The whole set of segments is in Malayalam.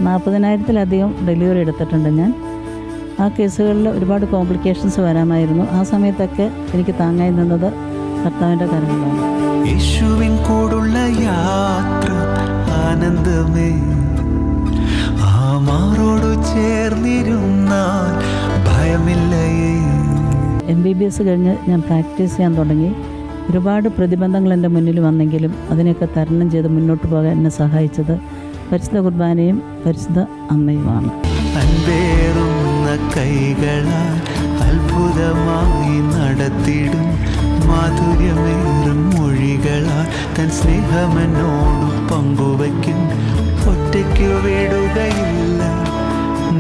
40,000-ലധികം ഡെലിവറി എടുത്തിട്ടുണ്ട് ഞാൻ. ആ കേസുകളിൽ ഒരുപാട് കോംപ്ലിക്കേഷൻസ് വരാമായിരുന്നു. ആ സമയത്തൊക്കെ എനിക്ക് താങ്ങായി നിന്നത് കർത്താവിൻ്റെ കരങ്ങളാണ്. യേശുവിൻ കൂടുള്ള യാത്ര ആനന്ദമേ, ആമാറോടു ചേർന്നിരുന്നാൽ ഭയമില്ലയേ. MBBS കഴിഞ്ഞ് ഞാൻ പ്രാക്ടീസ് ചെയ്യാൻ തുടങ്ങി. ഒരുപാട് പ്രതിബന്ധങ്ങൾ എൻ്റെ മുന്നിൽ വന്നെങ്കിലും അതിനെയൊക്കെ തരണം ചെയ്ത് മുന്നോട്ട് പോകാൻ എന്നെ സഹായിച്ചത് പരിശുദ്ധ കുർബാനയും പരിശുദ്ധ അമ്മയുമാണ്. അൻപേറുന്ന കൈകളാൽ അത്ഭുതമായി നടത്തിടും, മാധുര്യമേറും മൊഴികളാൽ തൻ സ്നേഹമെന്നോട് പങ്കുവയ്ക്കും. ഒറ്റയ്ക്കു വിടുകയില്ല,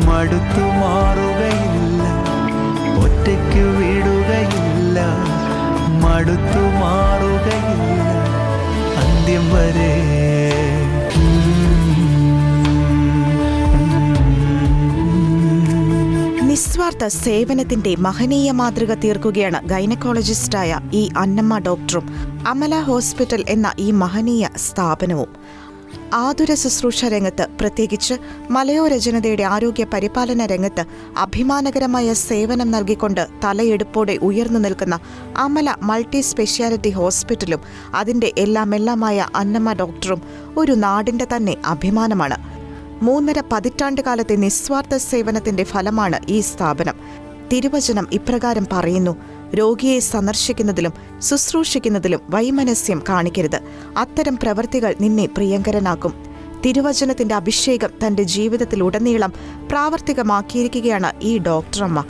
മടുത്തു മാറുകയില്ല. ഒറ്റയ്ക്കു വിടുകയില്ല, മടുത്തു മാറുകയില്ല, അന്ത്യം വരെ. നിസ്വാർത്ഥ സേവനത്തിന്റെ മഹനീയ മാതൃക തീർക്കുകയാണ് ഗൈനക്കോളജിസ്റ്റായ ഈ അന്നമ്മ ഡോക്ടറും അമല ഹോസ്പിറ്റൽ എന്ന ഈ മഹനീയ സ്ഥാപനവും. ആതുര ശുശ്രൂഷ രംഗത്ത്, പ്രത്യേകിച്ച് മലയോര ജനതയുടെ ആരോഗ്യ പരിപാലന രംഗത്ത് അഭിമാനകരമായ സേവനം നൽകിക്കൊണ്ട് തലയെടുപ്പോടെ ഉയർന്നു നിൽക്കുന്ന അമല മൾട്ടി സ്പെഷ്യാലിറ്റി ഹോസ്പിറ്റലും അതിൻ്റെ എല്ലാമെല്ലാമായ അന്നമ്മ ഡോക്ടറും ഒരു നാടിൻ്റെ തന്നെ അഭിമാനമാണ്. 3.5 പതിറ്റാണ്ട് കാലത്തെ നിസ്വാർത്ഥ സേവനത്തിന്റെ ഫലമാണ് ഈ സ്ഥാപനം. തിരുവചനം ഇപ്രകാരം പറയുന്നു: രോഗിയെ സന്ദർശിക്കുന്നതിലും ശുശ്രൂഷിക്കുന്നതിലും വൈമനസ്യം കാണിക്കരുത്. അത്തരം പ്രവൃത്തികൾ നിന്നെ പ്രിയങ്കരനാക്കും. തിരുവചനത്തിന്റെ അഭിഷേകം തന്റെ ജീവിതത്തിലുടനീളം പ്രാവർത്തികമാക്കിയിരിക്കുകയാണ് ഈ ഡോക്ടറമ്മ.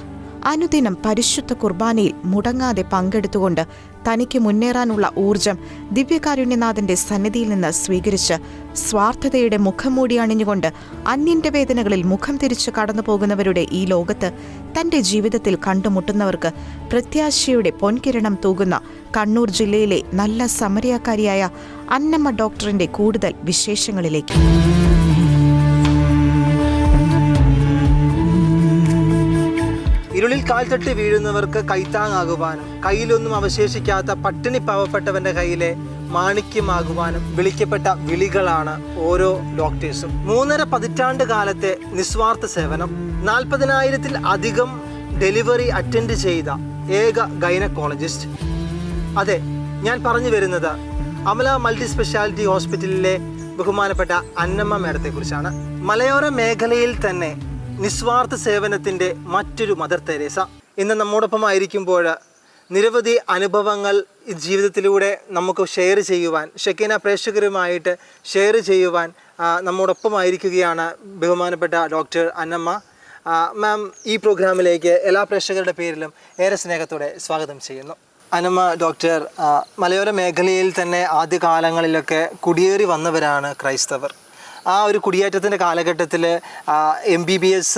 അനുദിനം പരിശുദ്ധ കുർബാനയിൽ മുടങ്ങാതെ പങ്കെടുത്തുകൊണ്ട് തനിക്ക് മുന്നേറാനുള്ള ഊർജം ദിവ്യകാരുണ്യനാഥന്റെ സന്നിധിയിൽ നിന്ന് സ്വീകരിച്ച് സ്വാർത്ഥതയുടെ മുഖംമൂടി അണിഞ്ഞുകൊണ്ട് അന്യന്റെ വേദനകളിൽ മുഖം തിരിച്ചു കടന്നു പോകുന്നവരുടെ ഈ ലോകത്ത് തന്റെ ജീവിതത്തിൽ കണ്ടുമുട്ടുന്നവർക്ക് പ്രത്യാശയുടെ പൊൻകിരണം തൂകുന്ന കണ്ണൂർ ജില്ലയിലെ നല്ല സമരിയാക്കാരിയായ അന്നമ്മ ഡോക്ടറിന്റെ കൂടുതൽ വിശേഷങ്ങളിലേക്ക്. ഇരുളിൽ കാൽ തട്ടി വീഴുന്നവർക്ക് കൈത്താങ്ങാകുവാനും കയ്യിലൊന്നും അവശേഷിക്കാത്ത പട്ടിണി പാവപ്പെട്ടവന്റെ കയ്യിലെ മാണിക്യമാകുവാനും വിളിക്കപ്പെട്ട വിളികളാണ് ഓരോ ഡോക്ടേഴ്സും. 3.5 പതിറ്റാണ്ട് കാലത്തെ നിസ്വാർത്ഥ സേവനം, 40,000-ൽ-അധികം ഡെലിവറി അറ്റൻഡ് ചെയ്ത ഏക ഗൈനക്കോളജിസ്റ്റ്. അതെ, ഞാൻ പറഞ്ഞു വരുന്നത് അമല മൾട്ടി സ്പെഷ്യാലിറ്റി ഹോസ്പിറ്റലിലെ ബഹുമാനപ്പെട്ട അന്നമ്മ മേഡത്തെ കുറിച്ചാണ്. മലയോര മേഖലയിൽ തന്നെ നിസ്വാർത്ഥ സേവനത്തിൻ്റെ മറ്റൊരു മദർ തെരേസ ഇന്ന് നമ്മോടൊപ്പം ആയിരിക്കുമ്പോൾ നിരവധി അനുഭവങ്ങൾ ജീവിതത്തിലൂടെ നമുക്ക് ഷെയർ ചെയ്യുവാൻ, ഷെക്കീന പ്രേക്ഷകരുമായിട്ട് ഷെയർ ചെയ്യുവാൻ നമ്മോടൊപ്പം ആയിരിക്കുകയാണ് ബഹുമാനപ്പെട്ട ഡോക്ടർ അന്നമ്മ. മാം, ഈ പ്രോഗ്രാമിലേക്ക് എല്ലാ പ്രേക്ഷകരുടെ പേരിലും ഏറെ സ്നേഹത്തോടെ സ്വാഗതം ചെയ്യുന്നു. അന്നമ്മ ഡോക്ടർ, മലയോര മേഖലയിൽ തന്നെ ആദ്യകാലങ്ങളിലൊക്കെ കുടിയേറി വന്നവരാണ് ക്രൈസ്തവർ. ആ ഒരു കുടിയേറ്റത്തിൻ്റെ കാലഘട്ടത്തിൽ MBBS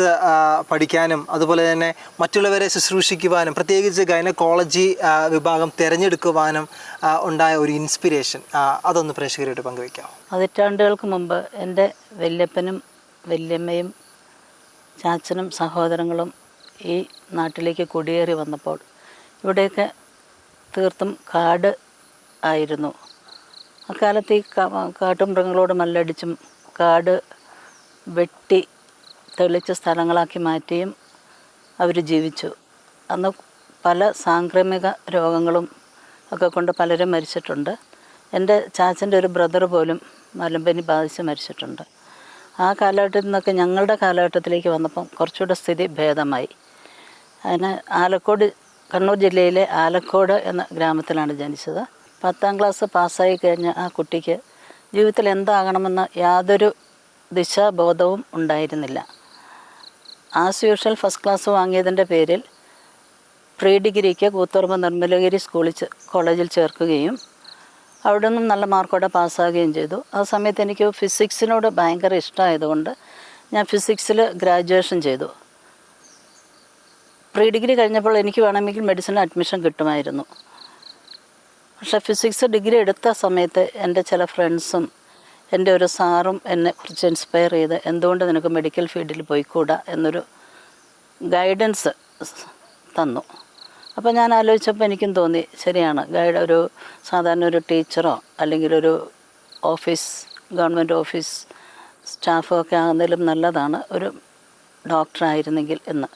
പഠിക്കാനും അതുപോലെ തന്നെ മറ്റുള്ളവരെ ശുശ്രൂഷിക്കുവാനും പ്രത്യേകിച്ച് ഗൈനക്കോളജി വിഭാഗം തിരഞ്ഞെടുക്കുവാനും ഉണ്ടായ ഒരു ഇൻസ്പിരേഷൻ അതൊന്ന് പ്രേക്ഷകരായിട്ട് പങ്കുവയ്ക്കാം. പതിറ്റാണ്ടുകൾക്ക് മുമ്പ് എൻ്റെ വല്യപ്പനും വല്യമ്മയും ചാച്ചനും സഹോദരങ്ങളും ഈ നാട്ടിലേക്ക് കുടിയേറി വന്നപ്പോൾ ഇവിടെയൊക്കെ തീർത്തും കാട് ആയിരുന്നു. അക്കാലത്ത് ഈ കാട്ടുമൃഗങ്ങളോട് മല്ലടിച്ചും കാട് വെട്ടി തെളിച്ച സ്ഥലങ്ങളാക്കി മാറ്റിയും അവർ ജീവിച്ചു. അന്ന് പല സാംക്രമിക രോഗങ്ങളും ഒക്കെ കൊണ്ട് പലരും മരിച്ചിട്ടുണ്ട്. എൻ്റെ ചാച്ചൻ്റെ ഒരു ബ്രദർ പോലും മലമ്പനി ബാധിച്ച് മരിച്ചിട്ടുണ്ട്. ആ കാലഘട്ടത്തിൽ നിന്നൊക്കെ ഞങ്ങളുടെ കാലഘട്ടത്തിലേക്ക് വന്നപ്പം കുറച്ചുകൂടെ സ്ഥിതി ഭേദമായി. അതിന് ആലക്കോട്, കണ്ണൂർ ജില്ലയിലെ ആലക്കോട് എന്ന ഗ്രാമത്തിലാണ് ജനിച്ചത്. 10ാം ക്ലാസ് പാസ്സായി കഴിഞ്ഞ ആ കുട്ടിക്ക് ജീവിതത്തിൽ എന്താകണമെന്ന് യാതൊരു ദിശാബോധവും ഉണ്ടായിരുന്നില്ല. ആസ് യൂഷ്വൽ ഫസ്റ്റ് ക്ലാസ് വാങ്ങിയതിൻ്റെ പേരിൽ പ്രീ ഡിഗ്രിക്ക് കൂത്തുപറമ്പ് നിർമ്മലഗിരി കോളേജിൽ ചേർക്കുകയും അവിടെ നിന്നും നല്ല മാർക്കോടെ പാസ്സാകുകയും ചെയ്തു. ആ സമയത്ത് എനിക്ക് ഫിസിക്സിനോട് ഭയങ്കര ഇഷ്ടമായതുകൊണ്ട് ഞാൻ ഫിസിക്സിൽ ഗ്രാജുവേഷൻ ചെയ്തു. പ്രീ ഡിഗ്രി കഴിഞ്ഞപ്പോൾ എനിക്ക് വേണമെങ്കിൽ മെഡിസിനിൽ അഡ്മിഷൻ കിട്ടുമായിരുന്നു. പക്ഷേ ഫിസിക്സ് ഡിഗ്രി എടുത്ത സമയത്ത് എൻ്റെ ചില ഫ്രണ്ട്സും എൻ്റെ ഒരു സാറും എന്നെ കുറച്ച് ഇൻസ്പയർ ചെയ്ത് എന്തുകൊണ്ട് നിനക്ക് മെഡിക്കൽ ഫീൽഡിൽ പോയിക്കൂടാ എന്നൊരു ഗൈഡൻസ് തന്നു. അപ്പോൾ ഞാൻ ആലോചിച്ചപ്പോൾ എനിക്കും തോന്നി ശരിയാണ്, ഒരു സാധാരണ ഒരു ടീച്ചറോ അല്ലെങ്കിൽ ഒരു ഗവൺമെൻറ് ഓഫീസ് സ്റ്റാഫും ഒക്കെ ആകുന്നതിലും നല്ലതാണ് ഒരു ഡോക്ടറായിരുന്നെങ്കിൽ എന്ന്.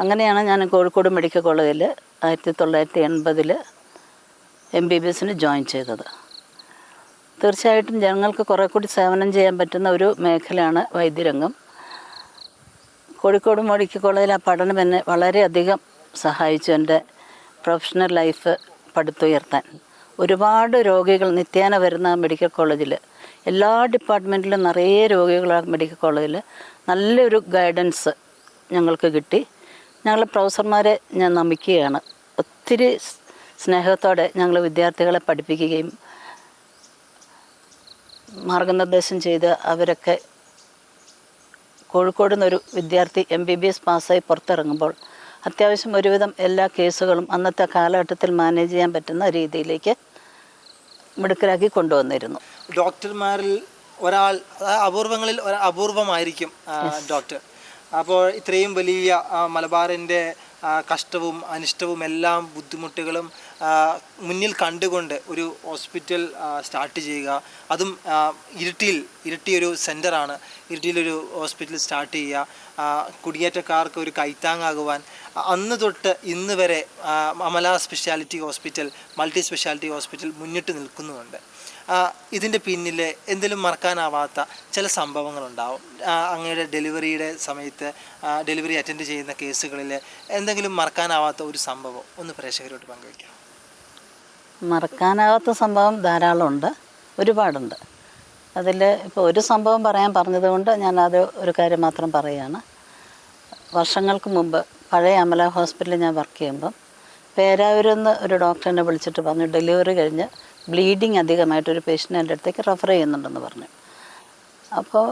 അങ്ങനെയാണ് ഞാൻ കോഴിക്കോട് മെഡിക്കൽ കോളേജിൽ 1980 MBBS ജോയിൻ ചെയ്തത്. തീർച്ചയായിട്ടും ജനങ്ങൾക്ക് കുറേ കൂടി സേവനം ചെയ്യാൻ പറ്റുന്ന ഒരു മേഖലയാണ് വൈദ്യരംഗം. കോഴിക്കോട് മെഡിക്കൽ കോളേജിൽ ആ പഠനം എന്നെ വളരെയധികം സഹായിച്ചു എൻ്റെ പ്രൊഫഷണൽ ലൈഫ് പടുത്തുയർത്താൻ. ഒരുപാട് രോഗികൾ നിത്യേന വരുന്ന മെഡിക്കൽ കോളേജിൽ, എല്ലാ ഡിപ്പാർട്ട്മെൻറ്റിലും നിറയെ രോഗികളാണ് മെഡിക്കൽ കോളേജിൽ. നല്ലൊരു ഗൈഡൻസ് ഞങ്ങൾക്ക് കിട്ടി. ഞങ്ങൾ പ്രൊഫസർമാരെ ഞാൻ നമിക്കുകയാണ്. ഒത്തിരി സ്നേഹത്തോടെ ഞങ്ങൾ വിദ്യാർത്ഥികളെ പഠിപ്പിക്കുകയും മാർഗനിർദ്ദേശം ചെയ്ത് അവരൊക്കെ കോഴിക്കോട് നിന്നൊരു വിദ്യാർത്ഥി MBBS പാസ്സായി പുറത്തിറങ്ങുമ്പോൾ അത്യാവശ്യം ഒരുവിധം എല്ലാ കേസുകളും അന്നത്തെ കാലഘട്ടത്തിൽ മാനേജ് ചെയ്യാൻ പറ്റുന്ന രീതിയിലേക്ക് മിടുക്കരാക്കി കൊണ്ടുവന്നിരുന്നു. ഡോക്ടർമാരിൽ ഒരാൾ, അപൂർവങ്ങളിൽ അപൂർവമായിരിക്കും ഡോക്ടർ. അപ്പോൾ ഇത്രയും വലിയ മലബാറിൻ്റെ കഷ്ടവും അനിഷ്ടവും എല്ലാം ബുദ്ധിമുട്ടുകളും മുന്നിൽ കണ്ടുകൊണ്ട് ഒരു ഹോസ്പിറ്റൽ സ്റ്റാർട്ട് ചെയ്യുക, അതും ഇരിട്ടിയൊരു സെൻ്ററാണ്, ഇരിട്ടിയിലൊരു ഹോസ്പിറ്റൽ സ്റ്റാർട്ട് ചെയ്യുക, കുടിയേറ്റക്കാർക്ക് ഒരു കൈത്താങ്ങാകുവാൻ അന്ന് തൊട്ട് ഇന്ന് വരെ Amala speciality hospital, multi speciality hospital മുന്നിട്ട് നിൽക്കുന്നുമുണ്ട്. ഇതിൻ്റെ പിന്നിൽ എന്തെങ്കിലും മറക്കാനാവാത്ത ചില സംഭവങ്ങളുണ്ടാവും. അങ്ങയുടെ ഡെലിവറിയുടെ സമയത്ത് ഡെലിവറി അറ്റൻഡ് ചെയ്യുന്ന കേസുകളിൽ എന്തെങ്കിലും മറക്കാനാവാത്ത ഒരു സംഭവം ഒന്ന് പ്രേക്ഷകരോട് പങ്കുവയ്ക്കാം. മറക്കാനാവാത്ത സംഭവം ധാരാളമുണ്ട്, ഒരുപാടുണ്ട്. അതിൽ ഇപ്പോൾ ഒരു സംഭവം പറയാൻ പറഞ്ഞതുകൊണ്ട് ഞാനത് ഒരു കാര്യം മാത്രം പറയുകയാണ്. വർഷങ്ങൾക്ക് മുമ്പ് പഴയ അമല ഹോസ്പിറ്റലിൽ ഞാൻ വർക്ക് ചെയ്യുമ്പം പേരാവൂരിൽ നിന്ന് ഒരു ഡോക്ടറിനെ വിളിച്ചിട്ട് പറഞ്ഞു ഡെലിവറി കഴിഞ്ഞ് ബ്ലീഡിങ് അധികമായിട്ടൊരു പേഷ്യൻ്റ് എൻ്റെ അടുത്തേക്ക് റെഫർ ചെയ്യുന്നുണ്ടെന്ന് പറഞ്ഞു. അപ്പോൾ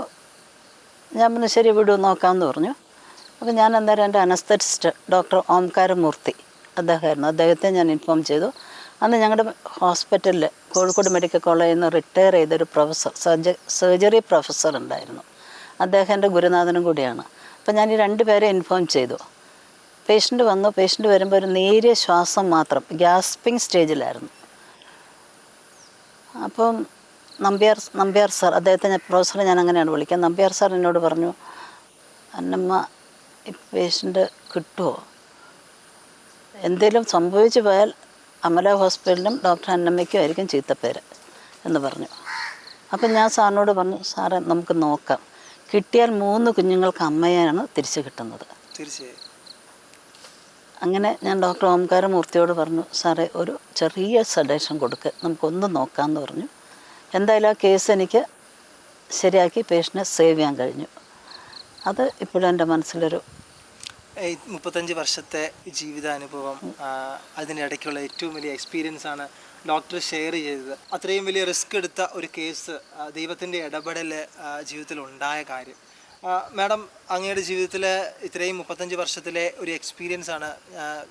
ഞാൻ പറഞ്ഞു ശരി വിടൂ നോക്കാമെന്ന് പറഞ്ഞു. അപ്പോൾ ഞാൻ അന്നേരം എൻ്റെ അനസ്തറ്റിസ്റ്റ് ഡോക്ടർ ഓംകാരമൂർത്തി അദ്ദേഹമായിരുന്നു, അദ്ദേഹത്തെ ഞാൻ ഇൻഫോം ചെയ്തു. അന്ന് ഞങ്ങളുടെ ഹോസ്പിറ്റലിൽ കോഴിക്കോട് മെഡിക്കൽ കോളേജിൽ നിന്ന് റിട്ടയർ ചെയ്തൊരു പ്രൊഫസർ, സർജറി പ്രൊഫസർ ഉണ്ടായിരുന്നു. അദ്ദേഹം എൻ്റെ ഗുരുനാഥനും കൂടിയാണ്. അപ്പോൾ ഞാൻ ഈ 2 പേരെ ഇൻഫോം ചെയ്തു. പേഷ്യൻ്റ് വന്നു. പേഷ്യൻ്റ് വരുമ്പോൾ ഒരു നേരിയ ശ്വാസം മാത്രം, ഗ്യാസ്പിങ് സ്റ്റേജിലായിരുന്നു. അപ്പം നമ്പ്യാർ സാർ, അദ്ദേഹത്തെ പ്രൊഫസറെ ഞാൻ അങ്ങനെയാണ് വിളിക്കുക. നമ്പ്യാർ സാർ എന്നോട് പറഞ്ഞു, അന്നമ്മ ഈ പേഷ്യൻ്റ് കിട്ടുമോ, എന്തെങ്കിലും സംഭവിച്ചു പോയാൽ അമല ഹോസ്പിറ്റലിനും ഡോക്ടർ അന്നമ്മയ്ക്കും ആയിരിക്കും ചീത്തപ്പേര് എന്ന് പറഞ്ഞു. അപ്പം ഞാൻ സാറിനോട് പറഞ്ഞു സാറേ നമുക്ക് നോക്കാം, കിട്ടിയാൽ 3 കുഞ്ഞുങ്ങൾക്ക് അമ്മയാണ് തിരിച്ചു കിട്ടുന്നത്. തീർച്ചയായും. അങ്ങനെ ഞാൻ ഡോക്ടർ ഓംകാരമൂർത്തിയോട് പറഞ്ഞു സാറേ ഒരു ചെറിയ സഡേഷൻ കൊടുക്കുക, നമുക്കൊന്ന് നോക്കാമെന്ന് പറഞ്ഞു. എന്തായാലും ആ കേസ് എനിക്ക് ശരിയാക്കി പേഷ്യനെ സേവ് ചെയ്യാൻ കഴിഞ്ഞു. അത് ഇപ്പോഴും എൻ്റെ മനസ്സിലൊരു 35 വർഷത്തെ ജീവിതാനുഭവം, അതിനിടയ്ക്കുള്ള ഏറ്റവും വലിയ എക്സ്പീരിയൻസ് ആണ് ഡോക്ടർ ഷെയർ ചെയ്തത്. അത്രയും വലിയ റിസ്ക് എടുത്ത ഒരു കേസ്, ദൈവത്തിൻ്റെ ഇടപെടൽ ജീവിതത്തിൽ ഉണ്ടായ കാര്യം. മാഡം അങ്ങയുടെ ജീവിതത്തിൽ ഇത്രയും 35 വർഷത്തിലെ ഒരു എക്സ്പീരിയൻസ് ആണ്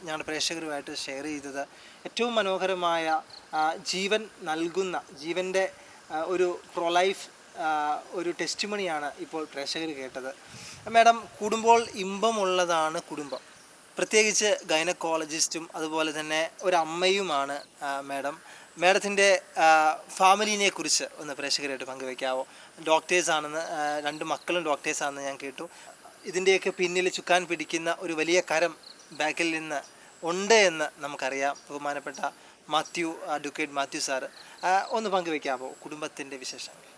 ഞങ്ങളുടെ പ്രേക്ഷകരുമായിട്ട് ഷെയർ ചെയ്തത്. ഏറ്റവും മനോഹരമായ ജീവൻ നൽകുന്ന, ജീവൻ്റെ ഒരു പ്രൊലൈഫ് ഒരു ടെസ്റ്റിമണിയാണ് ഇപ്പോൾ പ്രേക്ഷകർ കേട്ടത്. മാഡം, കൂടുമ്പോൾ ഇമ്പമുള്ളതാണ് കുടുംബം, പ്രത്യേകിച്ച് ഗൈനക്കോളജിസ്റ്റും അതുപോലെ തന്നെ ഒരു അമ്മയുമാണ് മാഡത്തിൻ്റെ ഫാമിലിനെ കുറിച്ച് ഒന്ന് പ്രേക്ഷകരായിട്ട് പങ്കുവയ്ക്കാവോ? ഡോക്ടേഴ്സാണെന്ന്, 2 മക്കളും ഡോക്ടേഴ്സാണെന്ന് ഞാൻ കേട്ടു. ഇതിൻ്റെയൊക്കെ പിന്നിൽ ചുക്കാൻ പിടിക്കുന്ന ഒരു വലിയ കരം ബാക്കിൽ നിന്ന് ഉണ്ട് എന്ന് നമുക്കറിയാം. ബഹുമാനപ്പെട്ട അഡ്വക്കേറ്റ് മാത്യു സാറ് ഒന്ന് പങ്കുവയ്ക്കാമോ കുടുംബത്തിൻ്റെ വിശേഷങ്ങൾ?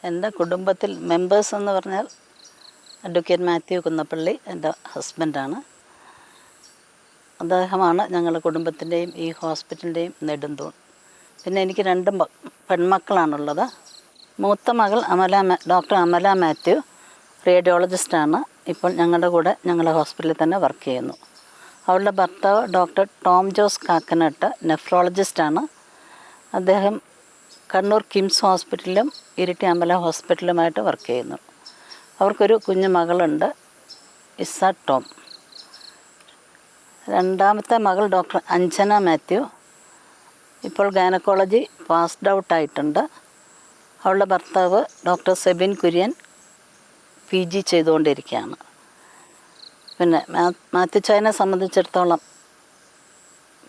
എൻ്റെ കുടുംബത്തിൽ മെമ്പേഴ്സ് എന്ന് പറഞ്ഞാൽ അഡ്വക്കേറ്റ് മാത്യു കുന്നപ്പള്ളി എൻ്റെ ഹസ്ബൻഡാണ്. അദ്ദേഹമാണ് ഞങ്ങളുടെ കുടുംബത്തിൻ്റെയും ഈ ഹോസ്പിറ്റലിൻ്റെയും നെടുന്തൂൺ. പിന്നെ എനിക്ക് 2 പെൺമക്കളാണുള്ളത്. മൂത്ത മകൾ ഡോക്ടർ അമല മാത്യു റേഡിയോളജിസ്റ്റാണ്. ഇപ്പോൾ ഞങ്ങളുടെ കൂടെ ഞങ്ങളുടെ ഹോസ്പിറ്റലിൽ തന്നെ വർക്ക് ചെയ്യുന്നു. അവളുടെ ഭർത്താവ് ഡോക്ടർ ടോം ജോസ് കാക്കനാട്ട് നെഫ്രോളജിസ്റ്റാണ്. അദ്ദേഹം കണ്ണൂർ കിംസ് ഹോസ്പിറ്റലിലും ഇരിട്ടി അമല ഹോസ്പിറ്റലുമായിട്ട് വർക്ക് ചെയ്യുന്നു. അവർക്കൊരു കുഞ്ഞു മകളുണ്ട്, ഇസ ടോം. രണ്ടാമത്തെ മകൾ ഡോക്ടർ അഞ്ജന മാത്യു ഇപ്പോൾ ഗൈനക്കോളജി പാസ്ഡ് ഔട്ടായിട്ടുണ്ട്. അവളുടെ ഭർത്താവ് ഡോക്ടർ സെബിൻ കുര്യൻ PG ചെയ്തുകൊണ്ടിരിക്കുകയാണ്. പിന്നെ മാത്യു ചായനെ സംബന്ധിച്ചിടത്തോളം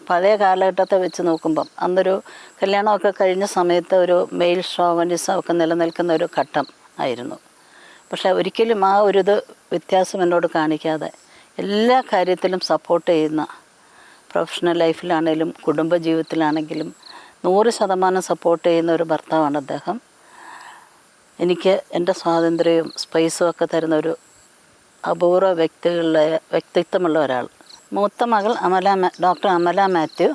പഴയ കാലഘട്ടത്തെ വെച്ച് നോക്കുമ്പം അന്നൊരു കല്യാണമൊക്കെ കഴിഞ്ഞ സമയത്ത് ഒരു മെയിൽ ഷോവനിസം ഒക്കെ നിലനിൽക്കുന്ന ഒരു ഘട്ടം ആയിരുന്നു. പക്ഷേ ഒരിക്കലും ആ ഒരിത് വ്യത്യാസം എന്നോട് കാണിക്കാതെ എല്ലാ കാര്യത്തിലും സപ്പോർട്ട് ചെയ്യുന്ന, പ്രൊഫഷണൽ ലൈഫിലാണെങ്കിലും കുടുംബജീവിതത്തിലാണെങ്കിലും 100% സപ്പോർട്ട് ചെയ്യുന്ന ഒരു ഭർത്താവാണ് അദ്ദേഹം. എനിക്ക് എൻ്റെ സ്വാതന്ത്ര്യവും സ്പേസും ഒക്കെ തരുന്ന ഒരു അപൂർവ വ്യക്തിത്വമുള്ള ഒരാൾ. മൂത്ത മകൾ ഡോക്ടർ അമല മാത്യു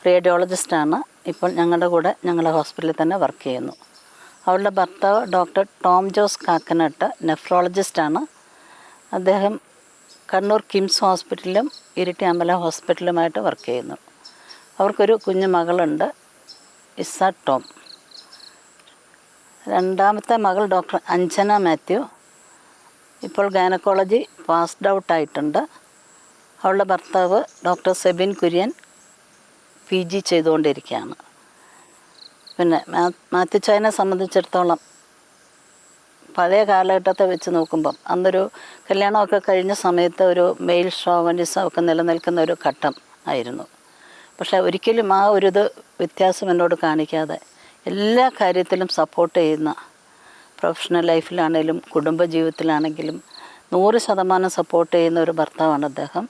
റേഡിയോളജിസ്റ്റാണ്. ഇപ്പോൾ ഞങ്ങളുടെ കൂടെ ഞങ്ങളുടെ ഹോസ്പിറ്റലിൽ തന്നെ വർക്ക് ചെയ്യുന്നു. അവളുടെ ഭർത്താവ് ഡോക്ടർ ടോം ജോസ് കാക്കനാട്ട് നെഫ്രോളജിസ്റ്റാണ്. അദ്ദേഹം കണ്ണൂർ കിംസ് ഹോസ്പിറ്റലിലും ഇരിട്ടി അമല ഹോസ്പിറ്റലുമായിട്ട് വർക്ക് ചെയ്യുന്നു. അവർക്കൊരു കുഞ്ഞു മകളുണ്ട്, ഇസ ടോം. രണ്ടാമത്തെ മകൾ ഡോക്ടർ അഞ്ജന മാത്യു ഇപ്പോൾ ഗൈനക്കോളജി പാസ്ഡ് ഔട്ടായിട്ടുണ്ട്. അവളുടെ ഭർത്താവ് ഡോക്ടർ സെബിൻ കുര്യൻ PG ചെയ്തുകൊണ്ടിരിക്കുകയാണ്. പിന്നെ മാത്യു ചായനെ സംബന്ധിച്ചിടത്തോളം പഴയ കാലഘട്ടത്തെ വെച്ച് നോക്കുമ്പം അന്നൊരു കല്യാണമൊക്കെ കഴിഞ്ഞ സമയത്ത് ഒരു മെയിൽ ഷോവനിസം ഒക്കെ നിലനിൽക്കുന്ന ഒരു ഘട്ടം ആയിരുന്നു. പക്ഷേ ഒരിക്കലും ആ ഒരിത് വ്യത്യാസം എന്നോട് കാണിക്കാതെ എല്ലാ കാര്യത്തിലും സപ്പോർട്ട് ചെയ്യുന്ന, പ്രൊഫഷണൽ ലൈഫിലാണെങ്കിലും കുടുംബജീവിതത്തിലാണെങ്കിലും 100% സപ്പോർട്ട് ചെയ്യുന്ന ഒരു ഭർത്താവാണ് അദ്ദേഹം.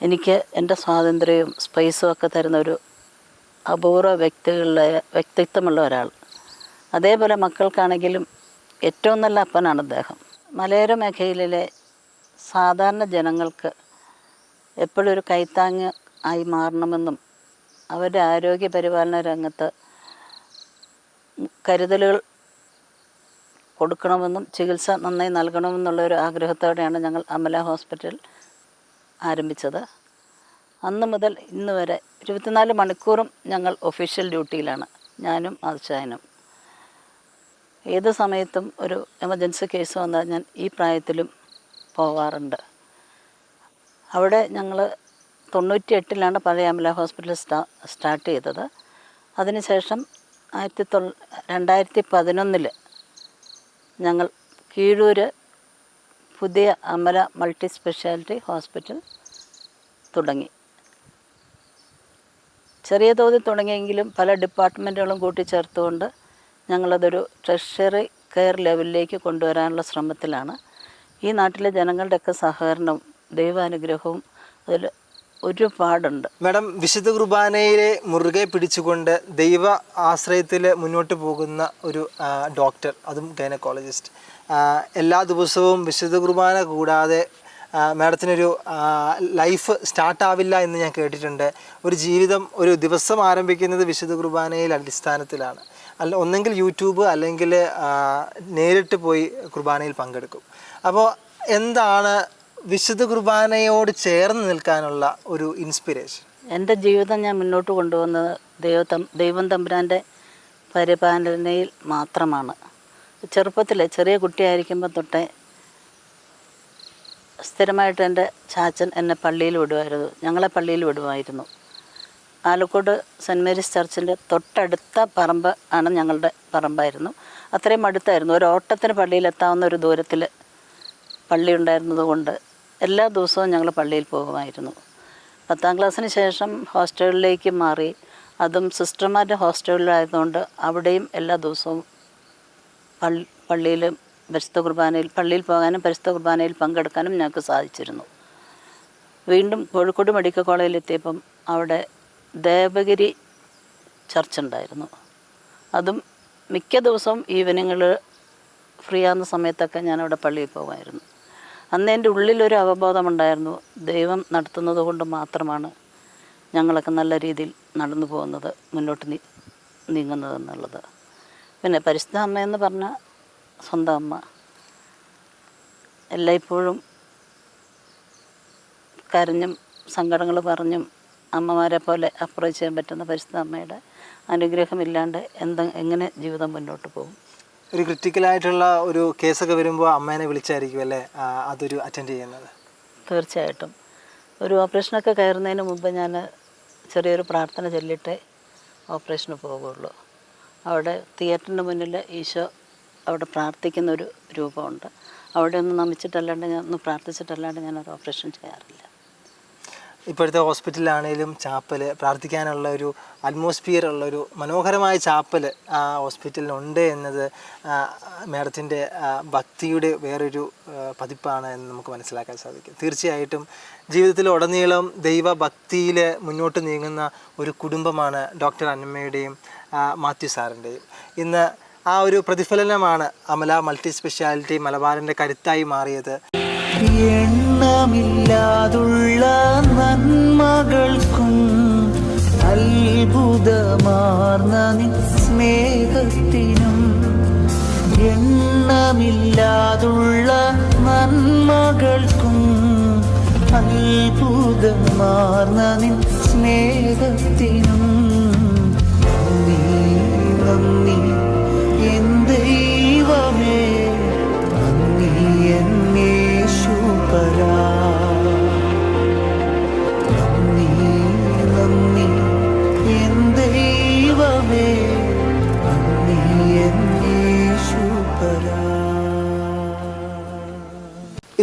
എനിക്ക് എൻ്റെ സ്വാതന്ത്ര്യവും സ്പേസും ഒക്കെ തരുന്ന ഒരു അപൂർവ വ്യക്തിത്വമുള്ള ഒരാൾ. അതേപോലെ മക്കൾക്കാണെങ്കിലും ഏറ്റവും നല്ല അപ്പനാണ് അദ്ദേഹം. മലയോര മേഖലയിലെ സാധാരണ ജനങ്ങൾക്ക് എപ്പോഴും ഒരു കൈത്താങ്ങ് ആയി മാറണമെന്നും അവരുടെ ആരോഗ്യ പരിപാലന രംഗത്ത് കരുതലുകൾ കൊടുക്കണമെന്നും ചികിത്സ നന്നായി നൽകണമെന്നുള്ളൊരു ആഗ്രഹത്തോടെയാണ് ഞങ്ങൾ അമല ഹോസ്പിറ്റൽ ആരംഭിച്ചത്. അന്ന് മുതൽ ഇന്ന് വരെ 24 മണിക്കൂറും ഞങ്ങൾ ഒഫീഷ്യൽ ഡ്യൂട്ടിയിലാണ്, ഞാനും ആശാനും. ഏത് സമയത്തും ഒരു എമർജൻസി കേസ് വന്നാൽ ഞാൻ ഈ പ്രായത്തിലും പോവാറുണ്ട്. അവിടെ ഞങ്ങൾ 98-ലാണ് പഴയ അമല ഹോസ്പിറ്റൽ സ്റ്റാർട്ട് ചെയ്തത്. അതിനുശേഷം 2011 ഞങ്ങൾ കീഴൂര് പുതിയ അമല മൾട്ടി സ്പെഷ്യാലിറ്റി ഹോസ്പിറ്റൽ തുടങ്ങി. ചെറിയ തോതിൽ തുടങ്ങിയെങ്കിലും പല ഡിപ്പാർട്ട്മെൻറ്റുകളും കൂട്ടിച്ചേർത്തുകൊണ്ട് ഞങ്ങളതൊരു ട്രഷറി കെയർ ലെവലിലേക്ക് കൊണ്ടുവരാനുള്ള ശ്രമത്തിലാണ്. ഈ നാട്ടിലെ ജനങ്ങളുടെയൊക്കെ സഹകരണവും ദൈവാനുഗ്രഹവും അതിൽ ഒരുപാടുണ്ട്. മാഡം, വിശുദ്ധ കുർബാനയിലെ മുറുകെ പിടിച്ചുകൊണ്ട് ദൈവ ആശ്രയത്തിൽ മുന്നോട്ട് പോകുന്ന ഒരു ഡോക്ടർ, അതും ഗൈനക്കോളജിസ്റ്റ്. എല്ലാ ദിവസവും വിശുദ്ധ കുർബാന കൂടാതെ മാഡത്തിനൊരു ലൈഫ് സ്റ്റാർട്ടാവില്ല എന്ന് ഞാൻ കേട്ടിട്ടുണ്ട്. ഒരു ജീവിതം, ഒരു ദിവസം ആരംഭിക്കുന്നത് വിശുദ്ധ കുർബാനയിൽ അടിസ്ഥാനത്തിലാണ്. ഒന്നെങ്കിൽ യൂട്യൂബ് അല്ലെങ്കിൽ നേരിട്ട് പോയി കുർബാനയിൽ പങ്കെടുക്കും. അപ്പോൾ എന്താണ് വിശുദ്ധ കുർബാനയോട് ചേർന്ന് നിൽക്കാനുള്ള ഒരു ഇൻസ്പിറേഷൻ? എൻ്റെ ജീവിതം ഞാൻ മുന്നോട്ട് കൊണ്ടുവന്നത് ദൈവം തമ്പുരാൻ്റെ പരിപാലനയിൽ മാത്രമാണ്. ചെറിയ കുട്ടിയായിരിക്കുമ്പോൾ തൊട്ടേ സ്ഥിരമായിട്ട് എൻ്റെ ചാച്ചൻ എന്നെ പള്ളിയിൽ വിടുമായിരുന്നു, ഞങ്ങളെ പള്ളിയിൽ വിടുമായിരുന്നു. ആലക്കോട് സെൻറ്റ് മേരീസ് ചർച്ചിൻ്റെ തൊട്ടടുത്ത പറമ്പ് ആണ് ഞങ്ങളുടെ പറമ്പായിരുന്നു. അത്രയും അടുത്തായിരുന്നു, ഒരു ഓട്ടത്തിന് പള്ളിയിലെത്താവുന്ന ഒരു ദൂരത്തിൽ പള്ളി ഉണ്ടായിരുന്നത് കൊണ്ട് എല്ലാ ദിവസവും ഞങ്ങൾ പള്ളിയിൽ പോകുമായിരുന്നു. 10ാം ക്ലാസ്സിന് ശേഷം ഹോസ്റ്റലിലേക്ക് മാറി. അതും സിസ്റ്റർമാരുടെ ഹോസ്റ്റലിലായതുകൊണ്ട് അവിടെയും എല്ലാ ദിവസവും പള്ളിയിൽ പരിശുദ്ധ കുർബാനയിൽ പള്ളിയിൽ പോകാനും പരിശുദ്ധ കുർബാനയിൽ പങ്കെടുക്കാനും ഞങ്ങൾക്ക് സാധിച്ചിരുന്നു. വീണ്ടും കോഴിക്കോട് മെഡിക്കൽ കോളേജിലെത്തിയപ്പം അവിടെ ദേവഗിരി ചർച്ച് ഉണ്ടായിരുന്നു. അതും മിക്ക ദിവസവും ഈവനിങ്ങിൽ ഫ്രീ ആകുന്ന സമയത്തൊക്കെ ഞാനവിടെ പള്ളിയിൽ പോകുമായിരുന്നു. അന്ന് എൻ്റെ ഉള്ളിലൊരു അവബോധമുണ്ടായിരുന്നു, ദൈവം നടത്തുന്നത് കൊണ്ട് മാത്രമാണ് ഞങ്ങളൊക്കെ നല്ല രീതിയിൽ നടന്നു പോകുന്നത്, മുന്നോട്ട് നീങ്ങുന്നതെന്നുള്ളത്. പിന്നെ പരിശുദ്ധ അമ്മയെന്ന് പറഞ്ഞാൽ സ്വന്തം അമ്മ. എല്ലായ്പ്പോഴും കരഞ്ഞും സങ്കടങ്ങൾ പറഞ്ഞും അമ്മമാരെ പോലെ അപ്രോച്ച് ചെയ്യാൻ പറ്റുന്ന പരിശുദ്ധ അമ്മയുടെ അനുഗ്രഹമില്ലാണ്ട് എങ്ങനെ ജീവിതം മുന്നോട്ട് പോകും? ഒരു ക്രിട്ടിക്കലായിട്ടുള്ള ഒരു കേസൊക്കെ വരുമ്പോൾ അമ്മേനെ വിളിച്ചായിരിക്കും അല്ലേ അതൊരു അറ്റൻഡ് ചെയ്യുന്നത്? തീർച്ചയായിട്ടും. ഒരു ഓപ്പറേഷനൊക്കെ കയറുന്നതിന് മുമ്പ് ഞാൻ ചെറിയൊരു പ്രാർത്ഥന ചൊല്ലിയിട്ടേ ഓപ്പറേഷന് പോകുകയുള്ളൂ. അവിടെ തിയേറ്ററിൻ്റെ മുന്നിൽ ഈശോ അവിടെ പ്രാർത്ഥിക്കുന്നൊരു രൂപമുണ്ട്. അവിടെ ഒന്ന് നമിച്ചിട്ടല്ലാണ്ട് പ്രാർത്ഥിച്ചിട്ടല്ലാണ്ട് ഞാനൊരു ഓപ്പറേഷൻ ചെയ്യാറില്ല. ഇപ്പോഴത്തെ ഹോസ്പിറ്റലിലാണേലും ചാപ്പൽ, പ്രാർത്ഥിക്കാനുള്ള ഒരു അറ്റ്മോസ്ഫിയർ ഉള്ളൊരു മനോഹരമായ ചാപ്പൽ ആ ഹോസ്പിറ്റലിനുണ്ട് എന്നത് മാഡത്തിൻ്റെ ഭക്തിയുടെ വേറൊരു പതിപ്പാണ് എന്ന് നമുക്ക് മനസ്സിലാക്കാൻ സാധിക്കും. തീർച്ചയായിട്ടും ജീവിതത്തിലുടനീളം ദൈവഭക്തിയിൽ മുന്നോട്ട് നീങ്ങുന്ന ഒരു കുടുംബമാണ് ഡോക്ടർ അന്നമ്മയുടെയും മാത്യു സാറിൻ്റെയും. ഇന്ന് ആ ഒരു പ്രതിഫലനമാണ് അമല മൾട്ടി സ്പെഷ്യാലിറ്റി മലബാറിൻ്റെ കരുത്തായി മാറിയത്. എണ്ണമില്ലാതുള്ള നന്മകൾക്കും അത്ഭുതമാർന്ന നിൻ സ്നേഹത്തിനും, എണ്ണമില്ലാതുള്ള നന്മകൾക്കും അത്ഭുതമാർന്ന നിൻ സ്നേഹത്തിനും നന്ദി നന്ദി എൻ ദൈവമേ, നന്ദി എന്നേശുപരാ, നന്ദി നന്ദി എൻ ദൈവമേ, നന്ദി എന്നേശുപരാ.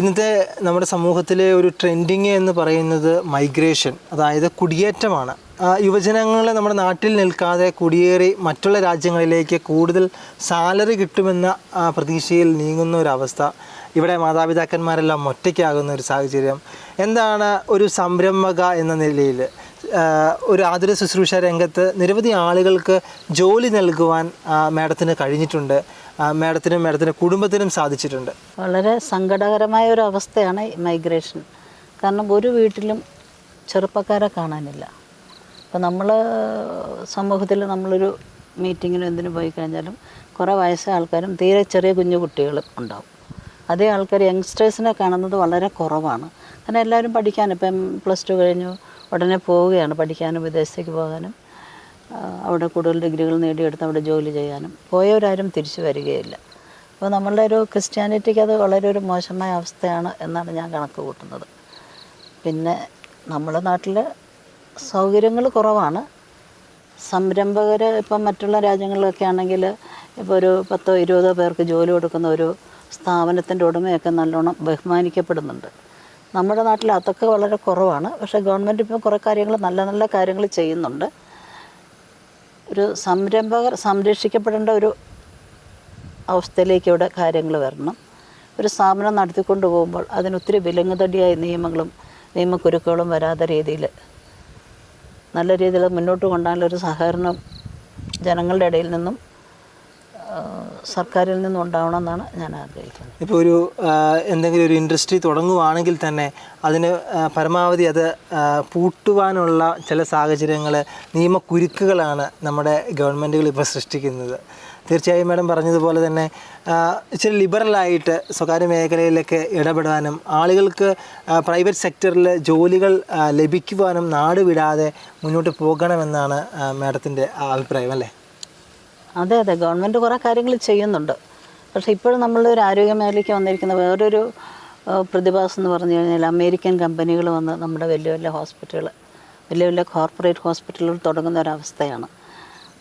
ഇന്നത്തെ നമ്മുടെ സമൂഹത്തിലെ ഒരു ട്രെൻഡിങ് എന്ന് പറയുന്നത് മൈഗ്രേഷൻ, അതായത് കുടിയേറ്റമാണ്. യുവജനങ്ങൾ നമ്മുടെ നാട്ടിൽ നിൽക്കാതെ കുടിയേറി മറ്റുള്ള രാജ്യങ്ങളിലേക്ക് കൂടുതൽ സാലറി കിട്ടുമെന്ന പ്രതീക്ഷയിൽ നീങ്ങുന്ന ഒരവസ്ഥ. ഇവിടെ മാതാപിതാക്കന്മാരെല്ലാം ഒറ്റയ്ക്കാകുന്ന ഒരു സാഹചര്യം. എന്താണ് ഒരു സംരംഭക എന്ന നിലയിൽ ഒരു ആതുര ശുശ്രൂഷ രംഗത്ത് നിരവധി ആളുകൾക്ക് ജോലി നൽകുവാൻ മാഡത്തിന് കഴിഞ്ഞിട്ടുണ്ട്, മാഡത്തിനും കുടുംബത്തിനും സാധിച്ചിട്ടുണ്ട്. വളരെ സങ്കടകരമായ ഒരു അവസ്ഥയാണ് ഈ മൈഗ്രേഷൻ. കാരണം ഒരു വീട്ടിലും ചെറുപ്പക്കാരെ കാണാനില്ല. അപ്പോൾ നമ്മൾ സമൂഹത്തിൽ നമ്മളൊരു മീറ്റിങ്ങിനും എന്തിനു പോയി കഴിഞ്ഞാലും കുറേ വയസ്സായ ആൾക്കാരും തീരെ ചെറിയ കുഞ്ഞു കുട്ടികളും ഉണ്ടാവും. അതേ ആൾക്കാർ യങ്സ്റ്റേഴ്സിനെ കാണുന്നത് വളരെ കുറവാണ്. കാരണം എല്ലാവരും പഠിക്കാൻ ഇപ്പം +2 കഴിഞ്ഞു ഉടനെ പോവുകയാണ് പഠിക്കാനും വിദേശത്തേക്ക് പോകാനും അവിടെ കൂടുതൽ ഡിഗ്രികൾ നേടിയെടുത്ത് അവിടെ ജോലി ചെയ്യാനും. പോയവരാരും തിരിച്ചു വരികയില്ല. അപ്പോൾ നമ്മളുടെ ഒരു ക്രിസ്ത്യാനിറ്റിക്ക് അത് വളരെ ഒരു മോശമായ അവസ്ഥയാണ് എന്നാണ് ഞാൻ കണക്ക് കൂട്ടുന്നത്. പിന്നെ നമ്മുടെ നാട്ടിൽ സൗകര്യങ്ങൾ കുറവാണ്. സംരംഭകർ ഇപ്പം മറ്റുള്ള രാജ്യങ്ങളിലൊക്കെ ആണെങ്കിൽ ഇപ്പോൾ ഒരു 10-20 പേർക്ക് ജോലി കൊടുക്കുന്ന ഒരു സ്ഥാപനത്തിൻ്റെ ഉടമയൊക്കെ നല്ലോണം ബഹുമാനിക്കപ്പെടുന്നുണ്ട്. നമ്മുടെ നാട്ടിൽ അതൊക്കെ വളരെ കുറവാണ്. പക്ഷേ ഗവൺമെൻറ് ഇപ്പോൾ കുറേ കാര്യങ്ങൾ നല്ല നല്ല കാര്യങ്ങൾ ചെയ്യുന്നുണ്ട്. ഒരു സംരംഭകർ സംരക്ഷിക്കപ്പെടേണ്ട ഒരു അവസ്ഥയിലേക്ക് ഇവിടെ കാര്യങ്ങൾ വരണം. ഒരു സ്ഥാപനം നടത്തിക്കൊണ്ട് പോകുമ്പോൾ അതിനൊത്തിരി വിലങ്ങുതടിയായ നിയമങ്ങളും നിയമക്കുരുക്കുകളും വരാത്ത രീതിയിൽ നല്ല രീതിയിൽ മുന്നോട്ട് കൊണ്ടുപോകാനുള്ളൊരു സഹകരണം ജനങ്ങളുടെ ഇടയിൽ നിന്നും സർക്കാരിൽ നിന്നും ഉണ്ടാവണമെന്നാണ് ഞാൻ ആഗ്രഹിക്കുന്നത്. ഇപ്പോൾ ഒരു എന്തെങ്കിലും ഒരു ഇൻഡസ്ട്രി തുടങ്ങുവാണെങ്കിൽ തന്നെ അതിന് പരമാവധി അത് പൂട്ടുവാനുള്ള ചില സാഹചര്യങ്ങൾ, നിയമക്കുരുക്കുകളാണ് നമ്മുടെ ഗവൺമെൻറ്റുകൾ ഇപ്പോൾ സൃഷ്ടിക്കുന്നത്. തീർച്ചയായും മാഡം പറഞ്ഞതുപോലെ തന്നെ ഇച്ചിരി ലിബറലായിട്ട് സ്വകാര്യ മേഖലയിലൊക്കെ ഇടപെടാനും ആളുകൾക്ക് പ്രൈവറ്റ് സെക്ടറിൽ ജോലികൾ ലഭിക്കുവാനും നാട് വിടാതെ മുന്നോട്ട് പോകണമെന്നാണ് മാഡത്തിൻ്റെ അഭിപ്രായം അല്ലേ? അതെ, ഗവൺമെൻറ് കുറേ കാര്യങ്ങൾ ചെയ്യുന്നുണ്ട്. പക്ഷേ ഇപ്പോഴും നമ്മളൊരു ആരോഗ്യ മേഖലയ്ക്ക് വന്നിരിക്കുന്ന വേറൊരു പ്രതിഭാസം എന്ന് പറഞ്ഞു കഴിഞ്ഞാൽ അമേരിക്കൻ കമ്പനികൾ വന്ന് നമ്മുടെ വലിയ വലിയ ഹോസ്പിറ്റലുകൾ, വലിയ വലിയ കോർപ്പറേറ്റ് ഹോസ്പിറ്റലുകൾ തുടങ്ങുന്ന ഒരവസ്ഥയാണ്.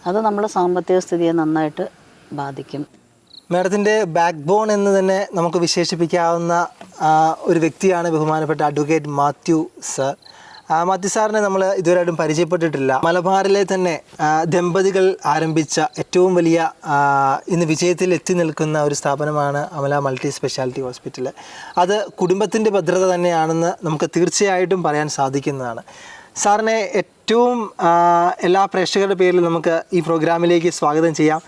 അത് നമ്മുടെ സാമ്പത്തിക സ്ഥിതിയെ നന്നായിട്ട് ബാധിക്കും. മാഡത്തിൻ്റെ ബാക്ക് ബോൺ എന്ന് തന്നെ നമുക്ക് വിശേഷിപ്പിക്കാവുന്ന ഒരു വ്യക്തിയാണ് ബഹുമാനപ്പെട്ട അഡ്വക്കേറ്റ് മാത്യു സർ. മാത്യു സാറിനെ നമ്മൾ ഇതുവരെയായിട്ടും പരിചയപ്പെട്ടിട്ടില്ല. മലബാറിലെ തന്നെ ദമ്പതികൾ ആരംഭിച്ച ഏറ്റവും വലിയ ഇന്ന് വിജയത്തിൽ എത്തി നിൽക്കുന്ന ഒരു സ്ഥാപനമാണ് അമല മൾട്ടി സ്പെഷ്യാലിറ്റി ഹോസ്പിറ്റൽ. അത് കുടുംബത്തിൻ്റെ ഭദ്രത തന്നെയാണെന്ന് നമുക്ക് തീർച്ചയായിട്ടും പറയാൻ സാധിക്കുന്നതാണ്. സാറിനെ ഏറ്റവും എല്ലാ പ്രേക്ഷകരുടെ പേരിൽ നമുക്ക് ഈ പ്രോഗ്രാമിലേക്ക് സ്വാഗതം ചെയ്യാം.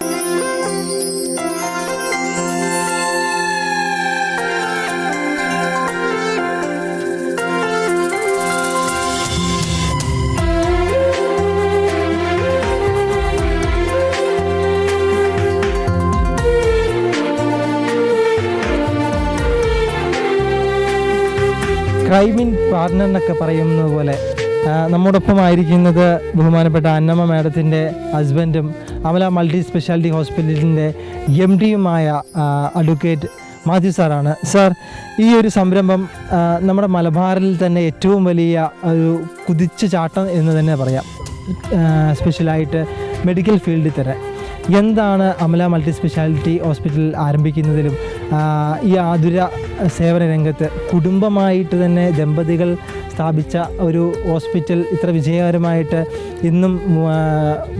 ക്രൈമിൻ പാർട്ണർ എന്നൊക്കെ പറയുന്നത് പോലെ നമ്മോടൊപ്പം ആയിരിക്കുന്നത് ബഹുമാനപ്പെട്ട അന്നമ്മ മാഡത്തിൻ്റെ ഹസ്ബൻഡും അമല മൾട്ടി സ്പെഷ്യാലിറ്റി ഹോസ്പിറ്റലിൻ്റെ MD-യുമായ അഡ്വക്കേറ്റ് മാത്യു സാറാണ്. സാർ, ഈ ഒരു സംരംഭം നമ്മുടെ മലബാറിൽ തന്നെ ഏറ്റവും വലിയ ഒരു കുതിച്ചു ചാട്ടം എന്ന് തന്നെ പറയാം. സ്പെഷ്യലായിട്ട് മെഡിക്കൽ ഫീൽഡിൽ തന്നെ എന്താണ് അമല മൾട്ടി സ്പെഷ്യാലിറ്റി ഹോസ്പിറ്റൽ ആരംഭിക്കുന്നതിലും ഈ ആതുര സേവന രംഗത്ത് കുടുംബമായിട്ട് തന്നെ ദമ്പതികൾ സ്ഥാപിച്ച ഒരു ഹോസ്പിറ്റൽ ഇത്ര വിജയകരമായിട്ട് ഇന്നും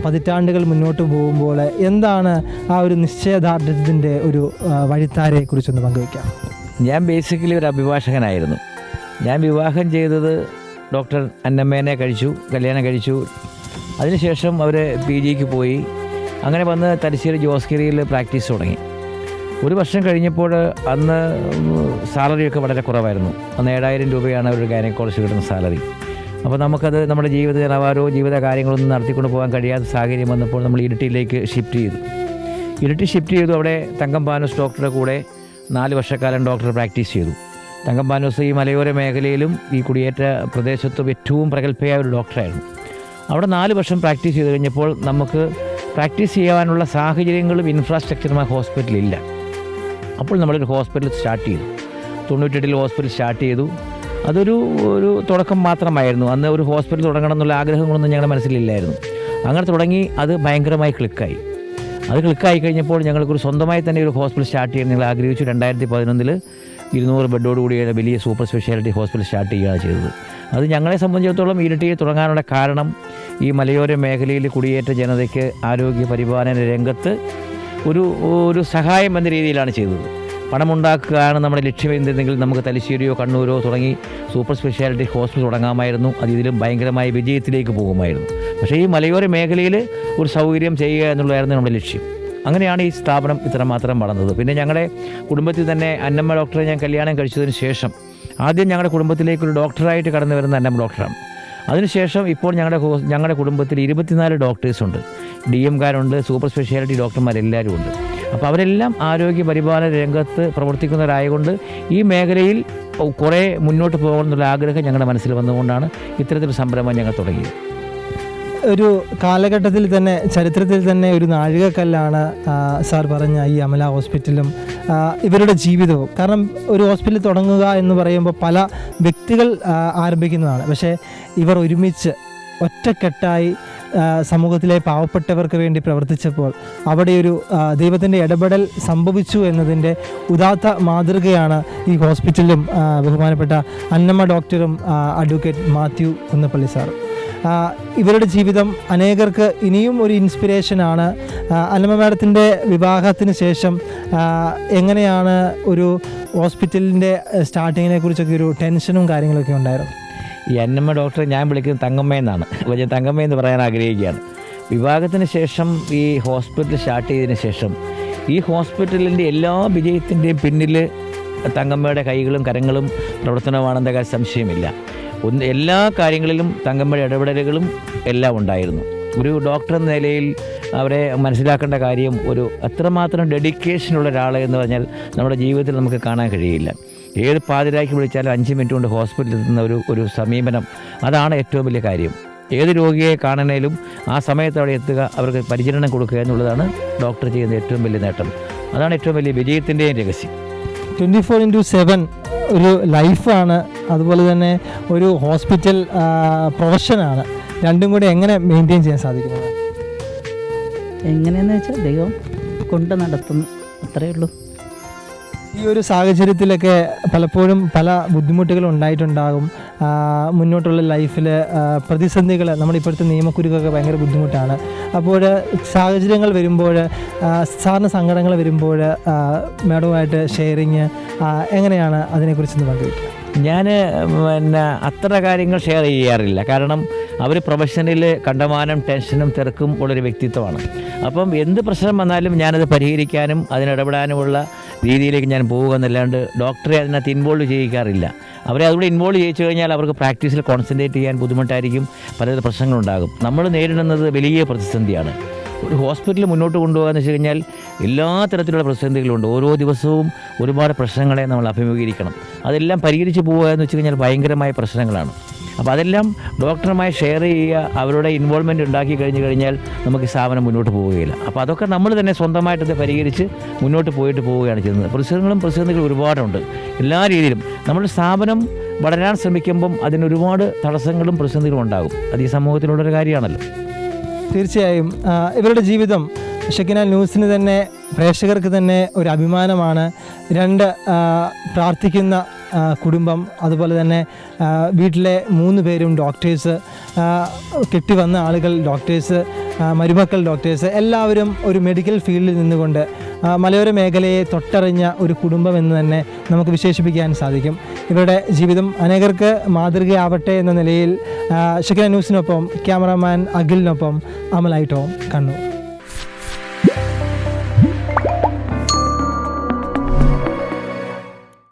പതിറ്റാണ്ടുകൾ മുന്നോട്ട് പോകുമ്പോൾ എന്താണ് ആ ഒരു നിശ്ചയദാർഢ്യത്തിൻ്റെ ഒരു വഴിത്താരയെക്കുറിച്ചൊന്ന് പങ്കുവയ്ക്കാം. ഞാൻ ബേസിക്കലി ഒരു അഭിഭാഷകനായിരുന്നു. ഞാൻ വിവാഹം ചെയ്തത് ഡോക്ടർ അന്നമ്മേനെ കല്യാണം കഴിച്ചു. അതിനുശേഷം അവർ PGക്ക് പോയി. അങ്ങനെ വന്ന് തലശ്ശേരി ജോസ്ഗിരിയിൽ പ്രാക്ടീസ് തുടങ്ങി. ഒരു വർഷം കഴിഞ്ഞപ്പോൾ അന്ന് സാലറിയൊക്കെ വളരെ കുറവായിരുന്നു. അന്ന് 7,000 രൂപയാണ് ഒരു ഗൈനക്കോളജിസ്റ്റ് കിട്ടുന്ന സാലറി. അപ്പോൾ നമുക്കത് നമ്മുടെ ജീവിത നിലവാരമോ ജീവിത കാര്യങ്ങളൊന്നും നടത്തിക്കൊണ്ട് പോകാൻ കഴിയാത്ത സാഹചര്യം വന്നപ്പോൾ നമ്മൾ ഇരിട്ടിയിലേക്ക് ഷിഫ്റ്റ് ചെയ്തു. അവിടെ തങ്കം പാനൂസ് ഡോക്ടറുടെ കൂടെ 4 വർഷക്കാലം ഡോക്ടർ പ്രാക്ടീസ് ചെയ്തു. തങ്കം പാനൂസ് ഈ മലയോര മേഖലയിലും ഈ കുടിയേറ്റ പ്രദേശത്തും ഏറ്റവും പ്രഗത്ഭയായ ഒരു ഡോക്ടറായിരുന്നു. അവിടെ 4 വർഷം പ്രാക്ടീസ് ചെയ്ത് കഴിഞ്ഞപ്പോൾ നമുക്ക് പ്രാക്ടീസ് ചെയ്യാനുള്ള സാഹചര്യങ്ങളും ഇൻഫ്രാസ്ട്രക്ചറും ആ ഹോസ്പിറ്റലില്ല. അപ്പോൾ നമ്മളൊരു ഹോസ്പിറ്റൽ സ്റ്റാർട്ട് ചെയ്തു. 98 ഹോസ്പിറ്റൽ സ്റ്റാർട്ട് ചെയ്തു. അതൊരു തുടക്കം മാത്രമായിരുന്നു. അന്ന് ഒരു ഹോസ്പിറ്റൽ തുടങ്ങണം എന്നുള്ള ആഗ്രഹങ്ങളൊന്നും ഞങ്ങളുടെ മനസ്സിലില്ലായിരുന്നു. അങ്ങനെ തുടങ്ങി അത് ഭയങ്കരമായി ക്ലിക്കായി കഴിഞ്ഞപ്പോൾ ഞങ്ങൾക്കൊരു സ്വന്തമായി തന്നെ ഒരു ഹോസ്പിറ്റൽ സ്റ്റാർട്ട് ചെയ്യാൻ ഞങ്ങൾ ആഗ്രഹിച്ചു. 2011 200 ബെഡോട് കൂടിയ വലിയ സൂപ്പർ സ്പെഷ്യാലിറ്റി ഹോസ്പിറ്റൽ സ്റ്റാർട്ട് ചെയ്യുകയാണ് ചെയ്തത്. അത് ഞങ്ങളെ സംബന്ധിച്ചിടത്തോളം ഇരിട്ടിയിൽ തുടങ്ങാനുള്ള കാരണം ഈ മലയോര മേഖലയിൽ കുടിയേറ്റ ജനതയ്ക്ക് ആരോഗ്യ പരിപാലന രംഗത്ത് ഒരു സഹായം എന്ന രീതിയിലാണ് ചെയ്തത്. പണമുണ്ടാക്കുകയാണ് നമ്മുടെ ലക്ഷ്യം എന്തെങ്കിൽ നമുക്ക് തലശ്ശേരിയോ കണ്ണൂരോ തുടങ്ങി സൂപ്പർ സ്പെഷ്യാലിറ്റി ഹോസ്പിറ്റൽ തുടങ്ങാമായിരുന്നു. അത് ഇതിലും ഭയങ്കരമായ വിജയത്തിലേക്ക് പോകുമായിരുന്നു. പക്ഷേ ഈ മലയോര മേഖലയിൽ ഒരു സൗകര്യം ചെയ്യുക എന്നുള്ളതായിരുന്നു നമ്മുടെ ലക്ഷ്യം. അങ്ങനെയാണ് ഈ സ്ഥാപനം ഇത്രമാത്രം വളർന്നത്. പിന്നെ ഞങ്ങളുടെ കുടുംബത്തിൽ തന്നെ അന്നമ്മ ഡോക്ടറെ ഞാൻ കല്യാണം കഴിച്ചതിന് ശേഷം ആദ്യം ഞങ്ങളുടെ കുടുംബത്തിലേക്കൊരു ഡോക്ടറായിട്ട് കടന്നു വരുന്ന അന്നമ്മ ഡോക്ടറാണ്. അതിനുശേഷം ഇപ്പോൾ ഞങ്ങളുടെ കുടുംബത്തിൽ 24 ഡോക്ടേഴ്സുണ്ട്. DMക്കാരുണ്ട്, സൂപ്പർ സ്പെഷ്യാലിറ്റി ഡോക്ടർമാരെല്ലാവരും ഉണ്ട്. അപ്പോൾ അവരെല്ലാം ആരോഗ്യ പരിപാലന രംഗത്ത് പ്രവർത്തിക്കുന്നവരായതുകൊണ്ട് ഈ മേഖലയിൽ കുറേ മുന്നോട്ട് പോകണമെന്നുള്ള ആഗ്രഹം ഞങ്ങളുടെ മനസ്സിൽ വന്നുകൊണ്ടാണ് ഇത്തരത്തിലൊരു സംരംഭം ഞങ്ങൾ തുടങ്ങിയത്. ഒരു കാലഘട്ടത്തിൽ തന്നെ ചരിത്രത്തിൽ തന്നെ ഒരു നാഴികക്കല്ലാണ് സാർ പറഞ്ഞ ഈ അമല ഹോസ്പിറ്റലും ഇവരുടെ ജീവിതവും. കാരണം ഒരു ഹോസ്പിറ്റൽ തുടങ്ങുക എന്ന് പറയുമ്പോൾ പല വ്യക്തികൾ ആരംഭിക്കുന്നതാണ്. പക്ഷേ ഇവർ ഒരുമിച്ച് ഒറ്റക്കെട്ടായി സമൂഹത്തിലെ പാവപ്പെട്ടവർക്ക് വേണ്ടി പ്രവർത്തിച്ചപ്പോൾ അവിടെ ഒരു ദൈവത്തിൻ്റെ ഇടപെടൽ സംഭവിച്ചു എന്നതിൻ്റെ ഉദാത്ത മാതൃകയാണ് ഈ ഹോസ്പിറ്റലും ബഹുമാനപ്പെട്ട അന്നമ്മ ഡോക്ടറും അഡ്വക്കേറ്റ് മാത്യു കുന്നപ്പള്ളി സാറും. ഇവരുടെ ജീവിതം അനേകർക്ക് ഇനിയും ഒരു ഇൻസ്പിറേഷനാണ്. അന്നമ്മ മാഡത്തിൻ്റെ വിവാഹത്തിന് ശേഷം എങ്ങനെയാണ് ഒരു ഹോസ്പിറ്റലിൻ്റെ സ്റ്റാർട്ടിങ്ങിനെ കുറിച്ചൊക്കെ ഒരു ടെൻഷനും കാര്യങ്ങളൊക്കെ ഉണ്ടായിരുന്നു? ഈ അന്നമ്മ ഡോക്ടറെ ഞാൻ വിളിക്കുന്നത് തങ്കമ്മ എന്നാണ്. അപ്പോൾ ഞാൻ തങ്കമ്മ എന്ന് പറയാൻ ആഗ്രഹിക്കുകയാണ്. വിവാഹത്തിന് ശേഷം ഈ ഹോസ്പിറ്റൽ സ്റ്റാർട്ട് ചെയ്തതിന് ശേഷം ഈ ഹോസ്പിറ്റലിൻ്റെ എല്ലാ വിജയത്തിൻ്റെയും പിന്നിൽ തങ്കമ്മയുടെ കൈകളും കരങ്ങളും പ്രവർത്തനമാണെന്ന കാര്യം സംശയമില്ല. എല്ലാ കാര്യങ്ങളിലും തങ്കമ്മയുടെ ഇടപെടലുകളും എല്ലാം ഉണ്ടായിരുന്നു. ഒരു ഡോക്ടർ എന്ന നിലയിൽ അവരെ മനസ്സിലാക്കേണ്ട കാര്യം അത്രമാത്രം ഡെഡിക്കേഷനുള്ള ഒരാൾ എന്ന് പറഞ്ഞാൽ നമ്മുടെ ജീവിതത്തിൽ നമുക്ക് കാണാൻ കഴിയില്ല. ഏത് പാതിരാക്കി വിളിച്ചാലും 5 മിനിറ്റ് കൊണ്ട് ഹോസ്പിറ്റലിൽ എത്തുന്ന ഒരു സമീപനം, അതാണ് ഏറ്റവും വലിയ കാര്യം. ഏത് രോഗിയെ കാണണേലും ആ സമയത്ത് അവിടെ എത്തുക, അവർക്ക് പരിചരണം കൊടുക്കുക എന്നുള്ളതാണ് ഡോക്ടർ ചെയ്യുന്ന ഏറ്റവും വലിയ നേട്ടം. അതാണ് ഏറ്റവും വലിയ വിജയത്തിൻ്റെയും രഹസ്യം. 24/7 ഒരു ലൈഫാണ്, അതുപോലെ തന്നെ ഒരു ഹോസ്പിറ്റൽ പ്രൊഫഷനാണ്. രണ്ടും കൂടി എങ്ങനെ മെയിൻറ്റെയിൻ ചെയ്യാൻ സാധിക്കുന്നത്? എങ്ങനെയെന്ന് വെച്ചാൽ ദൈവം കൊണ്ട് നടത്തുന്നു, അത്രയേ ഉള്ളൂ. ഈ ഒരു സാഹചര്യത്തിലൊക്കെ പലപ്പോഴും പല ബുദ്ധിമുട്ടുകളും ഉണ്ടായിട്ടുണ്ടാകും. മുന്നോട്ടുള്ള ലൈഫിൽ പ്രതിസന്ധികൾ, നമ്മുടെ ഇപ്പോഴത്തെ നിയമക്കുരുക്കൊക്കെ ഭയങ്കര ബുദ്ധിമുട്ടാണ്. അപ്പോൾ സാഹചര്യങ്ങൾ വരുമ്പോൾ, സാറിന് സങ്കടങ്ങൾ വരുമ്പോൾ മാഡവുമായിട്ട് ഷെയറിങ് എങ്ങനെയാണ് അതിനെക്കുറിച്ചൊന്ന് പങ്കുവയ്ക്കുക? ഞാൻ അത്ര കാര്യങ്ങൾ ഷെയർ ചെയ്യാറില്ല. കാരണം അവർ പ്രൊഫഷനിൽ കണ്ടമാനം ടെൻഷനും തിരക്കും ഉള്ളൊരു വ്യക്തിത്വമാണ്. അപ്പം എന്ത് പ്രശ്നം വന്നാലും ഞാനത് പരിഹരിക്കാനും അതിനിടപെടാനുമുള്ള രീതിയിലേക്ക് ഞാൻ പോകുക എന്നല്ലാണ്ട് ഡോക്ടറെ അതിനകത്ത് ഇൻവോൾവ് ചെയ്യിക്കാറില്ല. അവരെ അതുകൂടെ ഇൻവോൾവ് ചെയ്യിച്ചു കഴിഞ്ഞാൽ അവർക്ക് പ്രാക്ടീസിൽ കോൺസെൻട്രേറ്റ് ചെയ്യാൻ ബുദ്ധിമുട്ടായിരിക്കും, പല പ്രശ്നങ്ങളുണ്ടാകും. നമ്മൾ നേരിടുന്നത് വലിയ പ്രതിസന്ധിയാണ്. ഒരു ഹോസ്പിറ്റൽ മുന്നോട്ട് കൊണ്ടുപോകാന്ന് വെച്ച് കഴിഞ്ഞാൽ എല്ലാ തരത്തിലുള്ള പ്രതിസന്ധികളുണ്ട്. ഓരോ ദിവസവും ഒരുപാട് പ്രശ്നങ്ങളെ നമ്മൾ അഭിമുഖീകരിക്കണം. അതെല്ലാം പരിഹരിച്ച് പോകുക എന്ന് വെച്ച് കഴിഞ്ഞാൽ ഭയങ്കരമായ പ്രശ്നങ്ങളാണ്. അപ്പോൾ അതെല്ലാം ഡോക്ടറുമായി ഷെയർ ചെയ്യുക, അവരുടെ ഇൻവോൾവ്മെൻറ്റ് ഉണ്ടാക്കി കഴിഞ്ഞാൽ നമുക്ക് സ്ഥാപനം മുന്നോട്ട് പോവുകയില്ല. അപ്പോൾ അതൊക്കെ നമ്മൾ തന്നെ സ്വന്തമായിട്ടത് പരിഹരിച്ച് മുന്നോട്ട് പോവുകയാണ് ചെയ്യുന്നത്. പ്രതിസന്ധികൾ ഒരുപാടുണ്ട് എല്ലാ രീതിയിലും. നമ്മുടെ സ്ഥാപനം വളരാൻ ശ്രമിക്കുമ്പം അതിനൊരുപാട് തടസ്സങ്ങളും പ്രതിസന്ധികളും ഉണ്ടാകും. അത് ഈ സമൂഹത്തിലുള്ളൊരു കാര്യമാണല്ലോ. തീർച്ചയായും ഇവരുടെ ജീവിതം ഷെക്കിന ന്യൂസിന് തന്നെ, പ്രേക്ഷകർക്ക് തന്നെ ഒരു അഭിമാനമാണ്. 2 പ്രാർത്ഥിക്കുന്ന കുടുംബം, അതുപോലെ തന്നെ വീട്ടിലെ 3 പേരും ഡോക്ടേഴ്സ്, കെട്ടിവന്ന ആളുകൾ ഡോക്ടേഴ്സ്, മരുമക്കൾ ഡോക്ടേഴ്സ്, എല്ലാവരും ഒരു മെഡിക്കൽ ഫീൽഡിൽ നിന്നുകൊണ്ട് മലയോര മേഖലയെ തൊട്ടറിഞ്ഞ ഒരു കുടുംബം എന്ന് തന്നെ നമുക്ക് വിശേഷിപ്പിക്കാൻ സാധിക്കും. ഇവരുടെ ജീവിതം അനേകർക്ക് മാതൃകയാവട്ടെ എന്ന നിലയിൽ ഷെക്കിന ന്യൂസിനൊപ്പം ക്യാമറാമാൻ അഖിലിനൊപ്പം അമലായി ടോം, കണ്ണൂർ.